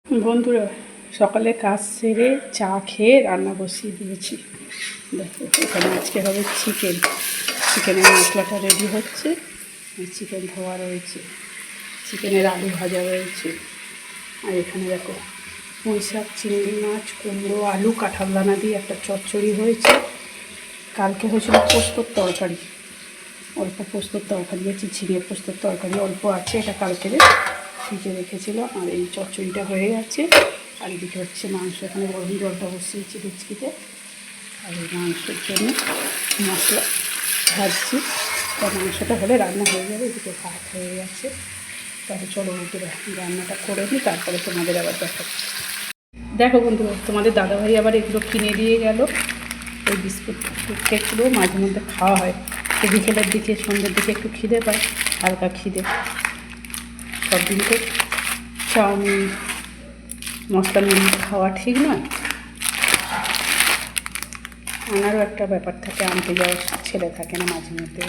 বন্ধুরা, সকালে কাজ সেরে চা খেয়ে রান্না বসিয়ে দিয়েছি। দেখো, এখানে আজকে হবে চিকেনের মশলাটা রেডি হচ্ছে। চিকেন ধোয়া রয়েছে, চিকেনের আলু ভাজা রয়েছে, আর এখানে দেখো পুঁই শাক, চিংড়ি মাছ, কুমড়ো, আলু, কাঁঠাল দানা দিয়ে একটা চচ্চড়ি হয়েছে। কালকে হয়েছিল পোস্তর তরকারি, অল্প পোস্তর তরকারি আছে, ঝিঙে পোস্তর তরকারি অল্প আছে, এটা কালকে ফ্রিজে রেখেছিলাম। আর এই চচ্চড়িটা হয়ে গেছে। আর এদিকে হচ্ছে মাংস, এখানে গরম জলটা বসিয়েছি ডেচকিতে। আর এই মাংসের জন্য মশলা ভাজছি, তা মাংসটা হলে রান্না হয়ে যাবে। এদিকে ভাত হয়ে গেছে। তাহলে চলো বন্ধুরা, রান্নাটা করে নিই, তারপরে তোমাদের আবার দেখাচ্ছি। দেখো বন্ধুরা, তোমাদের দাদাভাই আবার এগুলো কিনে দিয়ে গেল। এই বিস্কুট কেকগুলো মাঝে মধ্যে খাওয়া হয়, বিকেলের দিকে সন্ধ্যের দিকে একটু খিদে পায়, হালকা খিদে। সব দিন তো চাউমিন মশলা মুড়ি খাওয়া ঠিক নয়। আনারও একটা ব্যাপার থাকে, আনতে যাওয়ার ছেলে থাকে না, মাঝে মধ্যে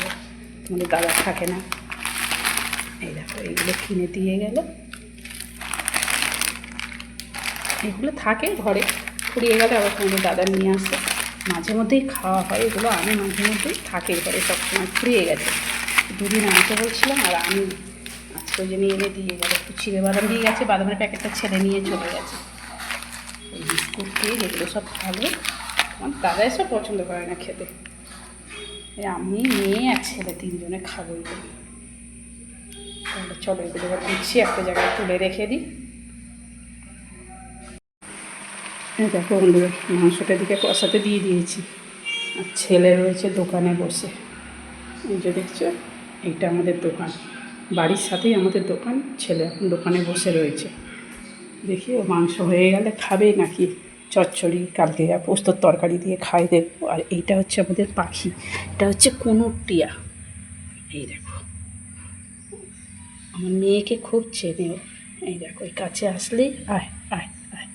তোমাদের দাদা থাকে না। এই দেখো, এইগুলো কিনে দিয়ে গেল। এগুলো থাকে ঘরে, ফুরিয়ে গেলে আবার তোমাদের দাদা নিয়ে আসে। মাঝে মধ্যেই খাওয়া হয় এগুলো, আমি মাঝে মধ্যেই থাকে ঘরে, সবসময় ফুরিয়ে গেছে। দুদিন আনতে বলছিলাম, আর আমি আজকে ওই জন্য এনে দিয়ে গেল। একটু চিড়ে বাদাম দিয়ে গেছে, বাদামের প্যাকেটটা ছেড়ে নিয়ে চলে গেছে। এই বিস্কুট কেক এগুলো সব ভালো, আমার দাদা এসব পছন্দ করে না খেতে। আমি, মেয়ে আর ছেলে তিনজনে খাবো এগুলো। তাহলে চলো এগুলো এবার দিচ্ছি, একটা জায়গায় তুলে রেখে দিই। দেখো বন্ধুরা, মাংসটা দিকে কষাতে দিয়ে দিয়েছি, আর ছেলে রয়েছে দোকানে বসে। এই যে দেখছো, এইটা আমাদের দোকান, বাড়ির সাথেই আমাদের দোকান। ছেলে এখন দোকানে বসে রয়েছে। দেখি ও মাংস হয়ে গেলে খাবে নাকি চচ্চড়ি কালকে পোস্তর তরকারি দিয়ে খাই দেখবো। আর এইটা হচ্ছে আমাদের পাখি, এটা হচ্ছে কুনুর টিয়া। এই দেখো, আমার মেয়েকে খুব চেনে ও। এই দেখো, এই কাছে আসলেই আয় আয় আয়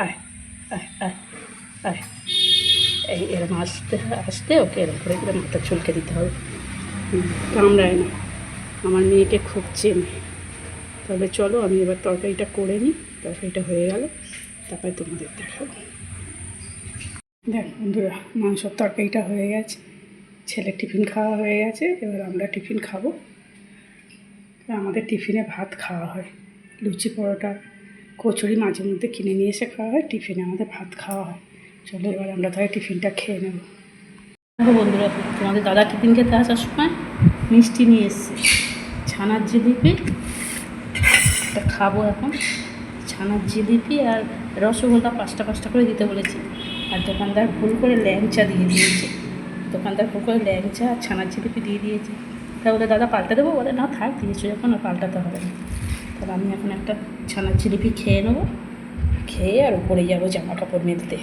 আয় আয় আয় আয়, এই এরম আসতে ওকে এরম করে এরম মাথা চুলকে দিতে হবে, কামড়ায় না। আমার মেয়েকে খুব চেনে। তাহলে চলো আমি এবার তরকারিটা করে নিই, তরকারিটা হয়ে গেল তারপরে তোমাদের দেখাবো। দেখ বন্ধুরা, মাংসর তরকারিটা হয়ে গেছে, ছেলের টিফিন খাওয়া হয়ে গেছে। এবার আমরা টিফিন খাবো। আমাদের টিফিনে ভাত খাওয়া হয়, লুচি পরোটা কচুরি মাঝে মধ্যে কিনে নিয়ে এসে খাওয়া হয়, টিফিনে আমাদের ভাত খাওয়া হয়। চলো এবার আমরা তাহলে টিফিনটা খেয়ে নেব। দেখো বন্ধুরা, তোমাদের দাদা টিফিন খেতে আসার সময় মিষ্টি নিয়ে এসছে, ছানার জিলিপি। এটা খাবো এখন, ছানার জিলিপি আর রসগোল্লা পাঁচটা করে দিতে বলেছি। আর দোকানদার ভুল করে ল্যাংচা দিয়ে দিয়েছে, ল্যাংচা আর ছানার জিলিপি দিয়ে দিয়েছে। তা বলে দাদা পাল্টে দেবো, বলে না থাক, দিয়েছো যখন আর পাল্টাতে হবে না। তাহলে আমি এখন একটা ছানার জিলিপি খেয়ে নেবো, খেয়ে আর উপরে যাবো জামা কাপড় মেলতে।